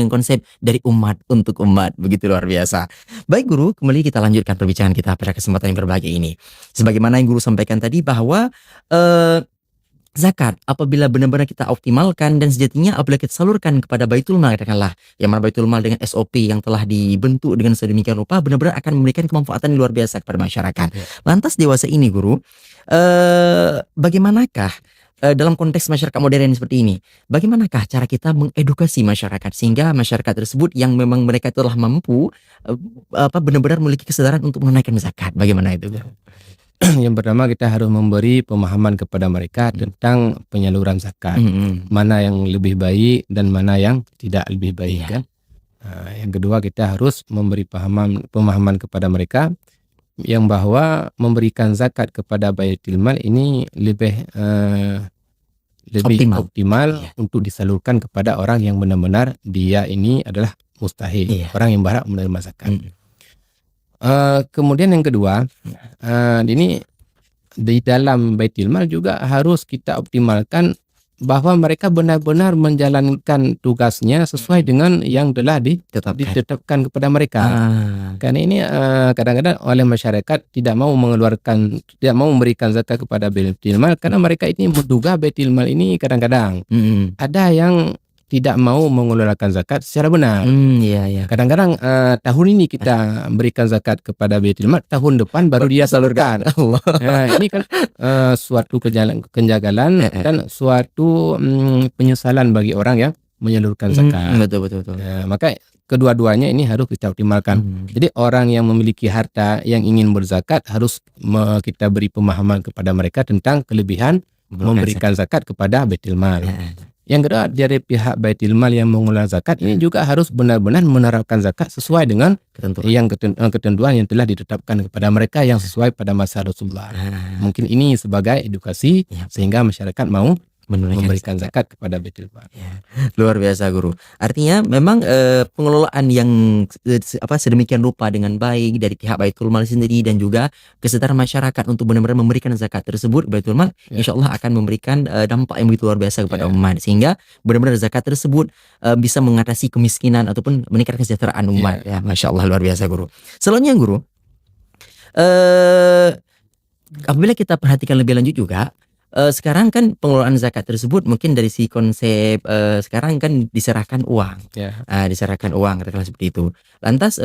konsep dari umat untuk umat, begitu luar biasa. Baik guru, kembali kita lanjutkan perbincangan kita pada kesempatan yang berbahagia ini. Sebagaimana yang guru sampaikan tadi bahwa zakat apabila benar-benar kita optimalkan dan sejatinya apabila kita salurkan kepada Baitul Mal katakanlah, yang mana Baitul Mal dengan SOP yang telah dibentuk dengan sedemikian rupa benar-benar akan memberikan kemanfaatan luar biasa kepada masyarakat. Lantas dewasa ini guru, bagaimanakah dalam konteks masyarakat modern seperti ini, bagaimanakah cara kita mengedukasi masyarakat sehingga masyarakat tersebut yang memang mereka telah mampu benar-benar memiliki kesadaran untuk menunaikan zakat, bagaimana itu? Yang pertama kita harus memberi pemahaman kepada mereka tentang penyaluran zakat. Mana yang lebih baik dan mana yang tidak lebih baik kan. Yang kedua kita harus memberi pemahaman kepada mereka yang bahwa memberikan zakat kepada Baitul Mal ini lebih optimal untuk disalurkan kepada orang yang benar-benar dia ini adalah mustahil, orang yang berhak menerima zakat. Kemudian yang kedua, ini di dalam Baitul Mal juga harus kita optimalkan bahwa mereka benar-benar menjalankan tugasnya sesuai dengan yang telah ditetapkan kepada mereka. Karena ini kadang-kadang oleh masyarakat tidak mau memberikan zakat kepada Baitul Mal karena mereka ini menduga Baitul Mal ini kadang-kadang ada yang tidak mau mengeluarkan zakat secara benar. Kadang-kadang tahun ini kita berikan zakat kepada Baitul Mal, tahun depan baru dia salurkan. Ini kan suatu kejanggalan dan suatu penyesalan bagi orang yang menyalurkan zakat. Betul. Maka kedua-duanya ini harus kita optimalkan. Jadi orang yang memiliki harta yang ingin berzakat harus kita beri pemahaman kepada mereka tentang kelebihan memberikan zakat kepada Baitul Mal. Yang kedua, dari pihak Baitul Mal yang mengelola zakat ini juga harus benar-benar menerapkan zakat sesuai dengan ketentuan yang telah ditetapkan kepada mereka yang sesuai pada masa Rasulullah. Mungkin ini sebagai edukasi sehingga masyarakat mau memberikan zakat kepada Baitul Mal. Luar biasa guru. Artinya memang pengelolaan yang sedemikian rupa dengan baik dari pihak Baitul Mal sendiri dan juga kesadaran masyarakat untuk benar-benar memberikan zakat tersebut Baitul Mal, insya Allah akan memberikan dampak yang begitu luar biasa kepada umat sehingga benar-benar zakat tersebut bisa mengatasi kemiskinan ataupun meningkatkan kesejahteraan umat. Masya Allah luar biasa guru. Selanjutnya guru, apabila kita perhatikan lebih lanjut juga. Sekarang kan pengelolaan zakat tersebut mungkin dari si konsep sekarang kan diserahkan uang, diserahkan uang katakanlah seperti itu. Lantas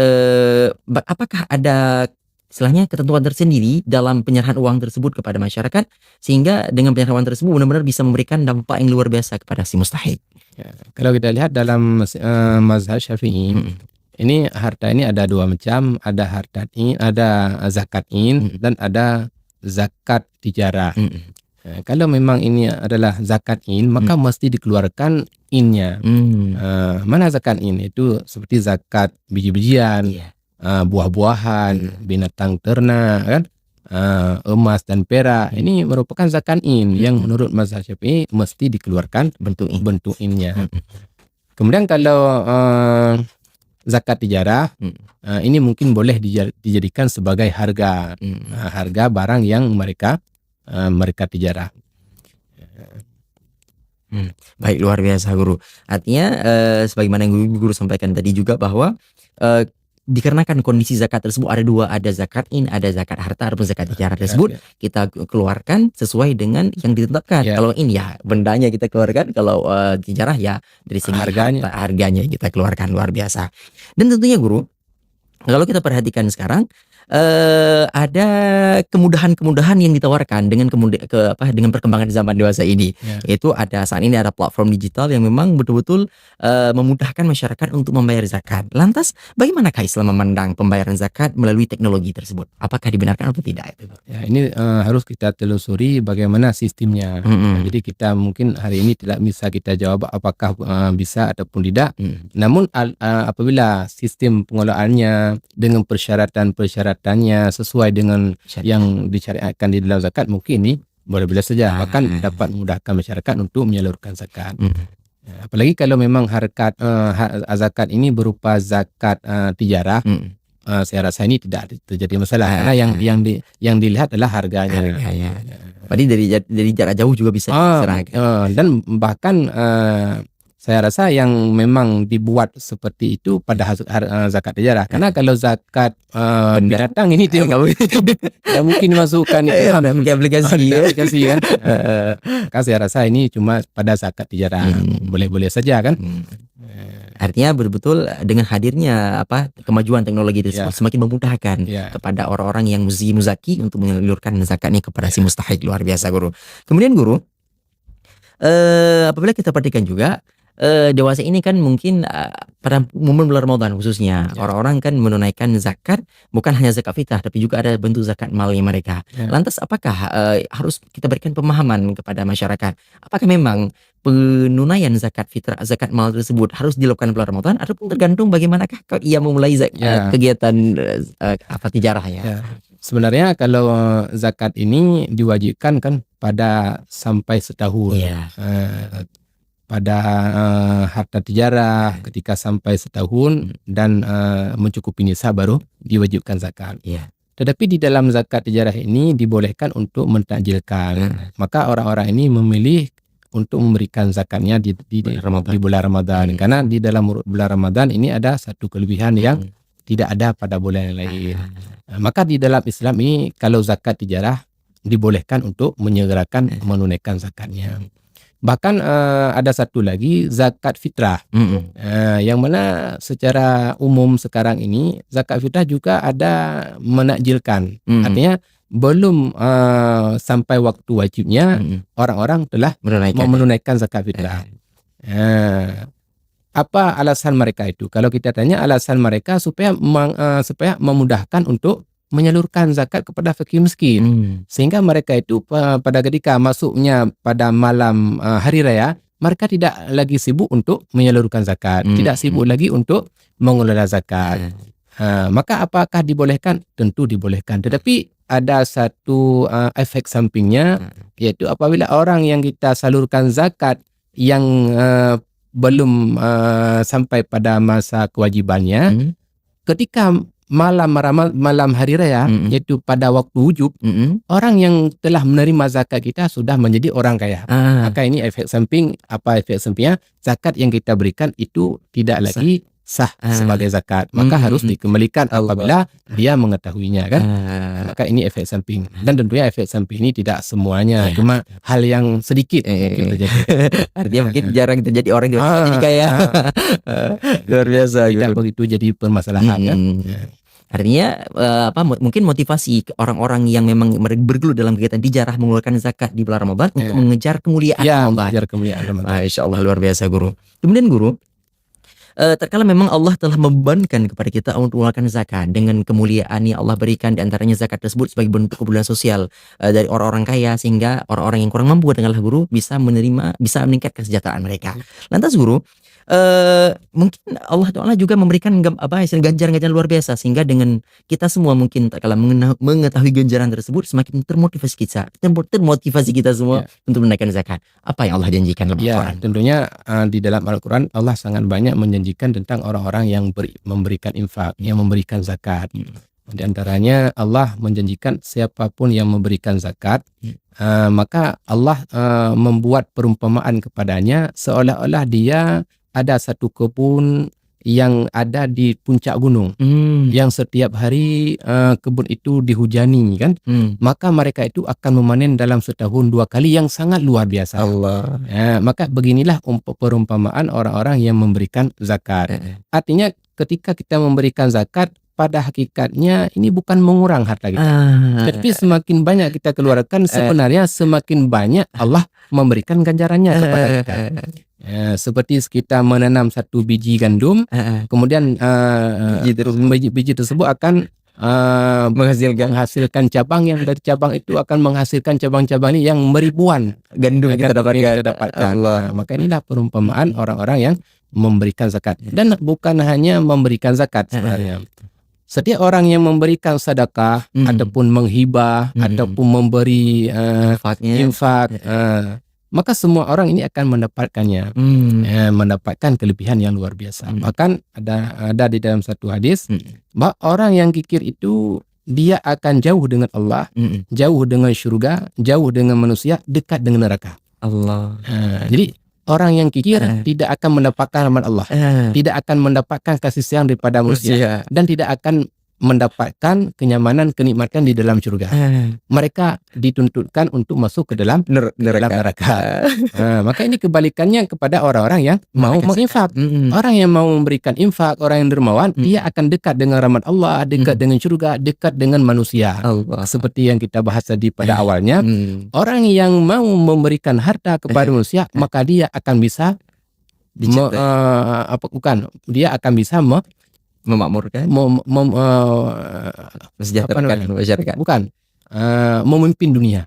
apakah ada istilahnya ketentuan tersendiri dalam penyerahan uang tersebut kepada masyarakat sehingga dengan penyerahan uang tersebut benar-benar bisa memberikan dampak yang luar biasa kepada si mustahik? Kalau kita lihat dalam mazhab Syafi'i, ini harta ini ada dua macam, ada harta in, ada zakat in dan ada zakat tijarah. Kalau memang ini adalah zakat in, maka mesti dikeluarkan innya. Mana zakat in? Itu seperti zakat biji-bijian, buah-buahan, binatang ternak, kan? Emas dan perak. Ini merupakan zakat in yang menurut mazhab Syafi'i mesti dikeluarkan bentuk innya. Kemudian kalau zakat tijarah, ini mungkin boleh dijadikan sebagai harga barang yang mereka tijarah. Baik, luar biasa guru. Artinya sebagaimana yang guru sampaikan tadi juga bahwa dikarenakan kondisi zakat tersebut ada dua, ada zakat in, ada zakat harta ataupun zakat tijarah tersebut kita keluarkan sesuai dengan yang ditetapkan. Kalau in ya bendanya kita keluarkan, kalau tijarah ya dari segi harganya kita keluarkan. Luar biasa. Dan tentunya guru, kalau kita perhatikan sekarang ada kemudahan-kemudahan yang ditawarkan dengan dengan perkembangan zaman dewasa ini. Itu ada saat ini ada platform digital yang memang betul-betul memudahkan masyarakat untuk membayar zakat. Lantas bagaimanakah Islam memandang pembayaran zakat melalui teknologi tersebut? Apakah dibenarkan atau tidak? Ini harus kita telusuri bagaimana sistemnya. Jadi kita mungkin hari ini tidak bisa kita jawab apakah bisa ataupun tidak. Namun apabila sistem pengelolaannya dengan persyaratannya sesuai dengan yang disyariatkan di dalam zakat, mungkin ini boleh-boleh saja, bahkan dapat memudahkan masyarakat untuk menyalurkan zakat. Apalagi kalau memang zakat ini berupa zakat tijarah, saya rasa ini tidak terjadi masalah karena yang dilihat adalah harganya. Berarti dari jarak jauh juga bisa diserahkan. Dan bahkan Saya rasa yang memang dibuat seperti itu pada zakat tijarah. Karena kalau zakat binatang ini dia mungkin masukkan itu Mungkin aplikasi ya. aplikasi kan. Maka saya rasa ini cuma pada zakat tijarah. Boleh-boleh saja kan. Artinya betul-betul dengan hadirnya kemajuan teknologi tersebut semakin memudahkan Ya. kepada orang-orang yang muzaki untuk menyalurkan zakatnya kepada si mustahik. Luar biasa guru. Kemudian guru, apabila kita perhatikan juga dewasa ini kan mungkin pada momen bulan Ramadan khususnya orang-orang kan menunaikan zakat, bukan hanya zakat fitrah tapi juga ada bentuk zakat malnya mereka. Lantas apakah harus kita berikan pemahaman kepada masyarakat? Apakah memang penunaian zakat fitrah, zakat mal tersebut harus dilakukan bulan Ramadan ataupun tergantung bagaimanakah ia memulai kegiatan tijarah ya? Sebenarnya kalau zakat ini diwajibkan kan pada sampai setahun. Pada harta tijarah ketika sampai setahun dan mencukupi nisab baru diwajibkan zakat. Tetapi di dalam zakat tijarah ini dibolehkan untuk mentakjilkan. Maka orang-orang ini memilih untuk memberikan zakatnya di bulan Ramadan. Karena di dalam bulan Ramadan ini ada satu kelebihan yang tidak ada pada bulan yang lain. Maka di dalam Islam ini kalau zakat tijarah dibolehkan untuk menyegerakan menunaikan zakatnya. Bahkan ada satu lagi zakat fitrah, yang mana secara umum sekarang ini zakat fitrah juga ada menakjilkan. Artinya belum sampai waktu wajibnya orang-orang telah menunaikan zakat fitrah. Apa alasan mereka itu? Kalau kita tanya alasan mereka supaya memudahkan untuk menyalurkan zakat kepada fakir miskin, sehingga mereka itu pada ketika masuknya pada malam hari raya mereka tidak lagi sibuk untuk menyalurkan zakat, tidak sibuk lagi untuk mengelola zakat. Maka apakah dibolehkan? Tentu dibolehkan, tetapi ada satu efek sampingnya, yaitu apabila orang yang kita salurkan zakat yang belum sampai pada masa kewajibannya, ketika malam hari raya, yaitu pada waktu wujub, orang yang telah menerima zakat kita sudah menjadi orang kaya. Maka ini efek samping. Apa efek sampingnya? Zakat yang kita berikan itu tidak lagi sah sebagai zakat, maka harus dikembalikan apabila dia mengetahuinya kan. Maka ini efek samping, dan tentunya efek samping ini tidak semuanya, cuma hal yang sedikit mungkin terjadi. Artinya mungkin jarang terjadi orang yang jadi kaya. Luar biasa. Tidak begitu jadi permasalahan kan. Artinya mungkin motivasi orang-orang yang memang bergelut dalam kegiatan tijarah mengeluarkan zakat di bulan Ramadan untuk mengejar kemuliaan Ramadan. Mengejar kemuliaan Ramadan. Masya Allah, luar biasa guru. Kemudian guru, terkala memang Allah telah membebankan kepada kita untuk mengeluarkan zakat dengan kemuliaan yang Allah berikan, di antaranya zakat tersebut sebagai bentuk kepedulian sosial dari orang-orang kaya, sehingga orang-orang yang kurang mampu adalah guru bisa meningkatkan kesejahteraan mereka. Lantas guru, mungkin Allah Ta'ala juga memberikan ganjaran-ganjaran luar biasa, sehingga dengan kita semua mungkin tak kala mengetahui ganjaran tersebut semakin termotivasi kita semua untuk menaikkan zakat. Apa yang Allah janjikan dalam Al-Quran? Tentunya di dalam Al-Quran Allah sangat banyak menjanjikan tentang orang-orang yang memberikan infak, yang memberikan zakat. Di antaranya Allah menjanjikan siapapun yang memberikan zakat, maka Allah membuat perumpamaan kepadanya seolah-olah dia ada satu kebun yang ada di puncak gunung, yang setiap hari kebun itu dihujani kan, maka mereka itu akan memanen dalam setahun 2 kali yang sangat luar biasa. Maka beginilah perumpamaan orang-orang yang memberikan zakat. Artinya ketika kita memberikan zakat, pada hakikatnya ini bukan mengurang harta kita, tapi semakin banyak kita keluarkan, sebenarnya semakin banyak Allah memberikan ganjarannya kepada kita. Seperti kita menanam satu biji gandum, kemudian biji tersebut akan menghasilkan cabang, yang dari cabang itu akan menghasilkan cabang-cabang ini yang beribuan gandum yang kita dapatkan. Maka inilah perumpamaan orang-orang yang memberikan zakat, dan bukan hanya memberikan zakat sebenarnya. Setiap orang yang memberikan sedekah ataupun menghibah ataupun memberi infak, maka semua orang ini akan mendapatkannya, mendapatkan kelebihan yang luar biasa. Bahkan ada di dalam satu hadis bahwa orang yang kikir itu dia akan jauh dengan Allah, jauh dengan syurga, jauh dengan manusia, dekat dengan neraka. Allah. Jadi orang yang kikir tidak akan mendapatkan rahmat Allah, tidak akan mendapatkan kasih sayang daripada manusia, dan tidak akan mendapatkan kenyamanan, kenikmatan di dalam surga. Mereka dituntutkan untuk masuk ke dalam neraka. Maka ini kebalikannya kepada orang-orang yang mau menginfak. Orang yang mau memberikan infak, orang yang dermawan, dia akan dekat dengan rahmat Allah, dekat dengan surga, dekat dengan manusia. Seperti yang kita bahas tadi pada awalnya, orang yang mau memberikan harta kepada manusia, maka dia akan bisa dia akan bisa memakmurkan, mensejahterakan masyarakat. Bukan, memimpin dunia.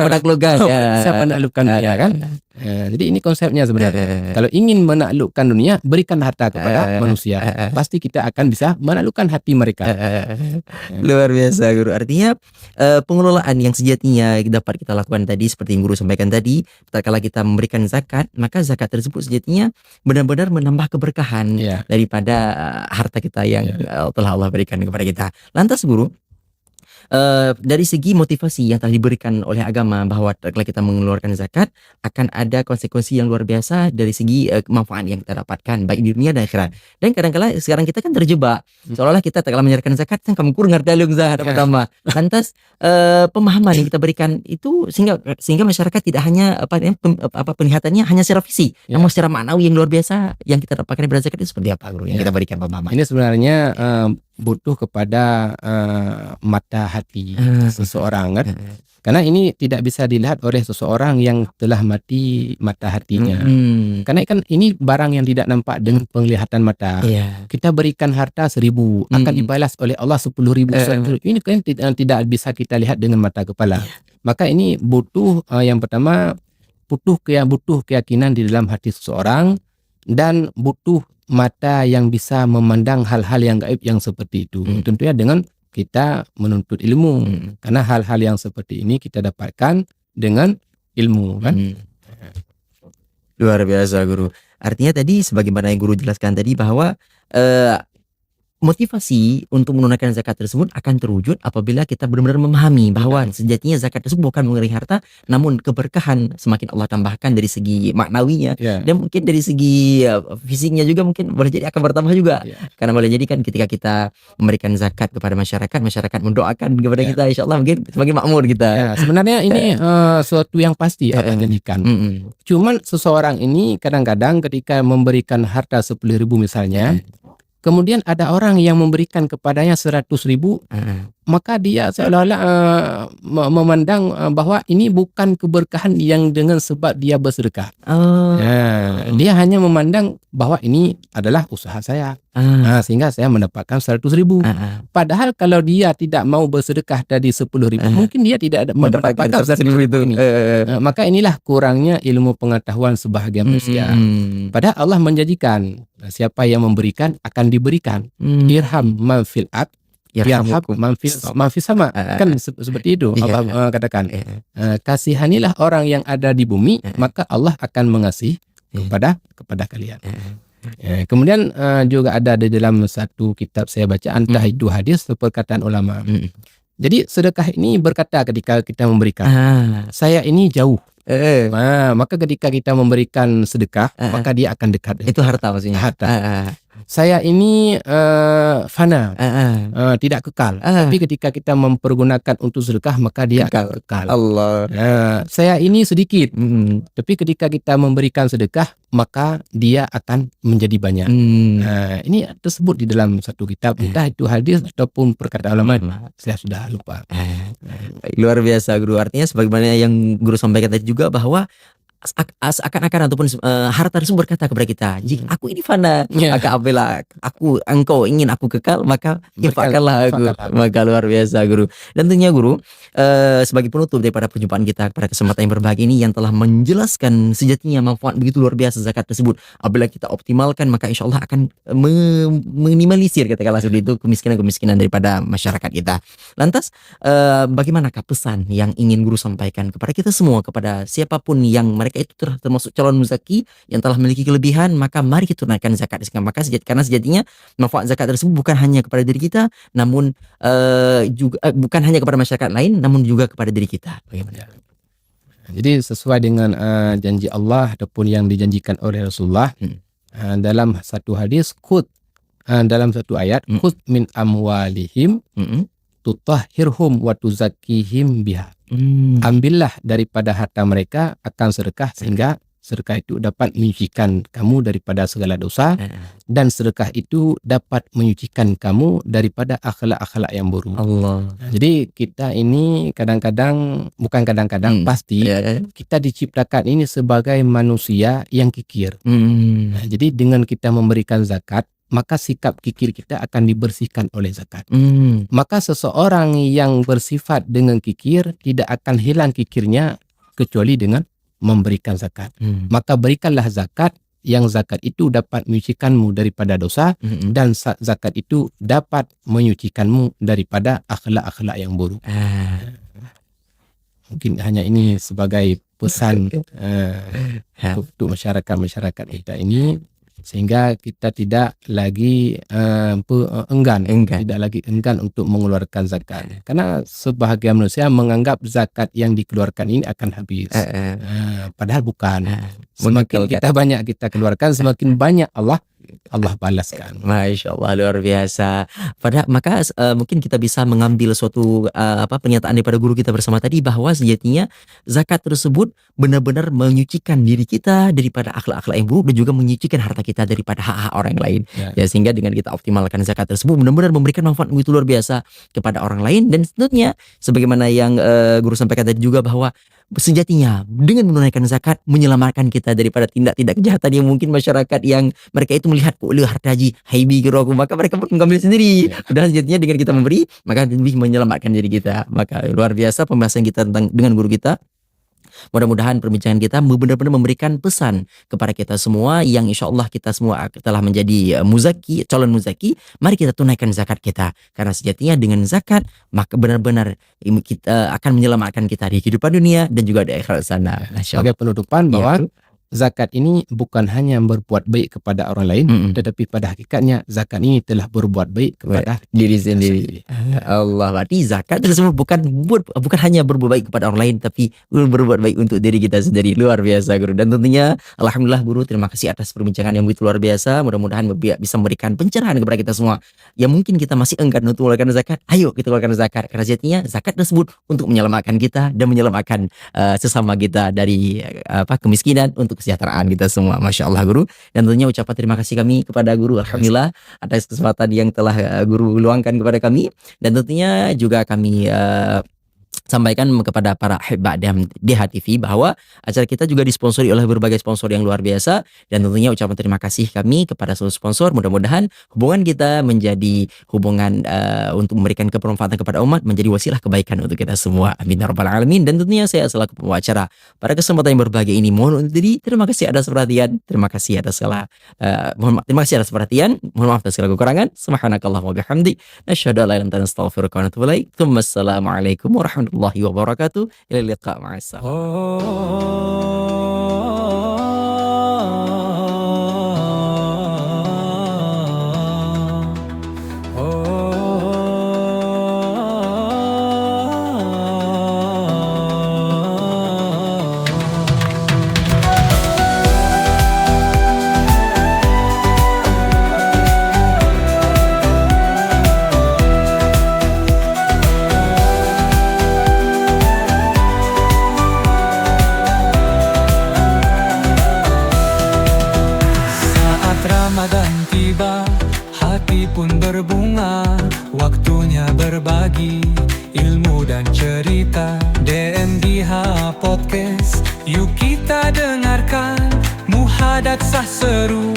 Menaklukkan. Bisa menaklukkan dunia kan. Jadi ini konsepnya sebenarnya. Kalau ingin menaklukkan dunia, berikan harta kepada manusia. Pasti kita akan bisa menaklukkan hati mereka. Luar biasa Guru. Artinya pengelolaan yang sejatinya dapat kita lakukan tadi seperti yang Guru sampaikan tadi, tatkala kita memberikan zakat, maka zakat tersebut sejatinya benar-benar menambah keberkahan daripada harta kita yang telah Allah berikan kepada kita. Lantas Guru, dari segi motivasi yang telah diberikan oleh agama bahwa kalau kita mengeluarkan zakat akan ada konsekuensi yang luar biasa dari segi manfaat yang kita dapatkan baik di dunia dan akhirat. Dan kadang-kala sekarang kita kan terjebak seolah-olah kita tak menyerahkan zakat kan kamu kurang ngerti zakat pertama. Lantas pemahaman yang kita berikan itu sehingga masyarakat tidak hanya penglihatannya hanya secara fisik, namun secara maknawi yang luar biasa yang kita dapatkan dari zakat itu seperti apa Guru yang kita berikan pemahaman. Ini sebenarnya butuh kepada mata hati seseorang kan. Karena ini tidak bisa dilihat oleh seseorang yang telah mati mata hatinya. Karena kan ini barang yang tidak nampak dengan penglihatan mata. Kita berikan harta 1.000 akan dibalas oleh Allah 10.000. Ini kan tidak bisa kita lihat dengan mata kepala. Maka ini butuh yang pertama butuh keyakinan di dalam hati seseorang, dan butuh mata yang bisa memandang hal-hal yang gaib yang seperti itu. Tentunya dengan kita menuntut ilmu. Karena hal-hal yang seperti ini kita dapatkan dengan ilmu kan. Luar biasa Guru. Artinya tadi sebagaimana yang Guru jelaskan tadi bahwa motivasi untuk menunaikan zakat tersebut akan terwujud apabila kita benar-benar memahami bahwa sejatinya zakat tersebut bukan mengenai harta, namun keberkahan semakin Allah tambahkan dari segi maknawinya, dan mungkin dari segi fisiknya juga mungkin boleh jadi akan bertambah juga. Karena boleh jadi kan ketika kita memberikan zakat kepada masyarakat mendoakan kepada kita, insya Allah mungkin semakin makmur kita. Sebenarnya ini suatu yang pasti Allah jadikan. Cuman seseorang ini kadang-kadang ketika memberikan harta 10.000 misalnya, kemudian ada orang yang memberikan kepadanya 100.000, maka dia seolah-olah memandang bahwa ini bukan keberkahan yang dengan sebab dia bersedekah. Dia hanya memandang bahwa ini adalah usaha saya, sehingga saya mendapatkan 100.000. Padahal kalau dia tidak mau bersedekah dari 10.000, mungkin dia tidak mendapatkan 100.000 itu. Maka inilah kurangnya ilmu pengetahuan sebahagian manusia. Padahal Allah menjanjikan siapa yang memberikan akan diberikan. Irham man fil ard yarham man fis sama. Kan seperti itu Allah katakan. Kasihanilah orang yang ada di bumi, maka Allah akan mengasihi kepada kalian. Kemudian juga ada di dalam satu kitab saya baca, entah itu hadis atau perkataan ulama. Jadi sedekah ini berkata ketika kita memberikan, saya ini jauh. Maka ketika kita memberikan sedekah, maka dia akan dekat. Itu harta maksudnya. Harta. Saya ini fana, tidak kekal. Tapi ketika kita mempergunakan untuk sedekah, maka dia akan kekal. Allah. Saya ini sedikit, tapi ketika kita memberikan sedekah, maka dia akan menjadi banyak. Ini tersebut di dalam satu kitab, entah itu hadis ataupun perkataan ulama. Saya sudah lupa. Luar biasa Guru. Artinya sebagaimana yang Guru sampaikan tadi juga bahwa seakan-akan ataupun harta tersebut berkata kepada kita, jika aku ini fana, maka apabila engkau ingin aku kekal, maka infakkanlah aku. Maka luar biasa Guru. Dan tentunya Guru, sebagai penutup daripada perjumpaan kita pada kesempatan yang berbahagia ini, yang telah menjelaskan sejatinya manfaat begitu luar biasa zakat tersebut, apabila kita optimalkan maka insya Allah akan meminimalisir katakanlah seperti itu kemiskinan daripada masyarakat kita. Lantas bagaimanakah pesan yang ingin Guru sampaikan kepada kita semua, kepada siapapun yang mereka itu termasuk calon muzaki yang telah memiliki kelebihan, maka mari kita tunaikan zakat. Karena sejatinya manfaat zakat tersebut bukan hanya kepada diri kita, namun juga bukan hanya kepada masyarakat lain, namun juga kepada diri kita. Bagaimana? Jadi sesuai dengan janji Allah ataupun yang dijanjikan oleh Rasulullah dalam satu hadis, dalam satu ayat, khudh min amwalihim tutahhirhum wa tuzakkihim biha. Ambillah daripada harta mereka akan sedekah sehingga sedekah itu dapat menyucikan kamu daripada segala dosa dan sedekah itu dapat menyucikan kamu daripada akhlak-akhlak yang buruk. Allah. Jadi kita ini pasti kita diciptakan ini sebagai manusia yang kikir. Jadi dengan kita memberikan zakat, maka sikap kikir kita akan dibersihkan oleh zakat. Maka seseorang yang bersifat dengan kikir tidak akan hilang kikirnya kecuali dengan memberikan zakat. Maka berikanlah zakat, yang zakat itu dapat menyucikanmu daripada dosa dan zakat itu dapat menyucikanmu daripada akhlak-akhlak yang buruk. Mungkin hanya ini sebagai pesan untuk masyarakat kita ini, sehingga kita tidak lagi enggan untuk mengeluarkan zakat. Karena sebahagian manusia menganggap zakat yang dikeluarkan ini akan habis. Padahal bukan. Semakin kita keluarkan, semakin banyak Allah balaskan. Masya Allah, luar biasa. Maka mungkin kita bisa mengambil suatu pernyataan daripada guru kita bersama tadi, bahwa sejatinya zakat tersebut benar-benar menyucikan diri kita daripada akhlak-akhlak yang buruk dan juga menyucikan harta kita daripada hak-hak orang lain. Ya, sehingga dengan kita optimalkan zakat tersebut benar-benar memberikan manfaat begitu luar biasa kepada orang lain. Dan tentunya sebagaimana yang guru sampaikan tadi juga, bahwa sejatinya dengan menunaikan zakat menyelamatkan kita daripada tindak-tindak kejahatan yang mungkin masyarakat yang mereka itu melihat kok harta haji haibi kira aku, maka mereka pun mengambil sendiri. Padahal sejatinya dengan kita memberi, maka lebih menyelamatkan diri kita. Maka luar biasa pembahasan kita tentang dengan guru kita. Mudah-mudahan perbincangan kita benar-benar memberikan pesan kepada kita semua, yang insya Allah kita semua telah menjadi calon muzaki. Mari kita tunaikan zakat kita, karena sejatinya dengan zakat maka benar-benar kita akan menyelamatkan kita di kehidupan dunia dan juga di akhirat sana. Sebagai penutupan bahwa zakat ini bukan hanya berbuat baik kepada orang lain, tetapi pada hakikatnya zakat ini telah berbuat baik kepada diri sendiri. Allah, berarti zakat tersebut bukan hanya berbuat baik kepada orang lain, tapi berbuat baik untuk diri kita sendiri. Luar biasa guru. Dan tentunya alhamdulillah guru, terima kasih atas perbincangan yang begitu luar biasa. Mudah-mudahan bisa memberikan pencerahan kepada kita semua yang mungkin kita masih enggan untuk mengeluarkan zakat. Ayo kita keluarkan zakat, karena sejatinya zakat tersebut untuk menyelamatkan kita dan menyelamatkan sesama kita dari kemiskinan, untuk kesejahteraan kita semua. Masya Allah guru. Dan tentunya ucapan terima kasih kami kepada guru, alhamdulillah atas kesempatan yang telah guru luangkan kepada kami. Dan tentunya juga kami sampaikan kepada para ahibah DHTV bahwa acara kita juga disponsori oleh berbagai sponsor yang luar biasa. Dan tentunya ucapan terima kasih kami kepada seluruh sponsor. Mudah-mudahan hubungan kita menjadi hubungan untuk memberikan kebermanfaatan kepada umat, menjadi wasilah kebaikan untuk kita semua. Amin ya rabbal alamin. Dan tentunya saya selaku pembawa acara pada kesempatan yang berbahagia ini mohon undur diri. Terima kasih atas perhatian. Terima kasih atas perhatian. Mohon maaf atas segala kekurangan. Subhanakallahumma bihamdik, nasyhadu an la ilaha illa anta, nastaghfiruka wa natubu ilaik. Assalamualaikum warahmatullahi wabarakatuh. Ila liqa, ma'assalam. Ramadan tiba, hati pun berbunga, waktunya berbagi ilmu dan cerita. DMDH Podcast, yuk kita dengarkan, muhadatsah seru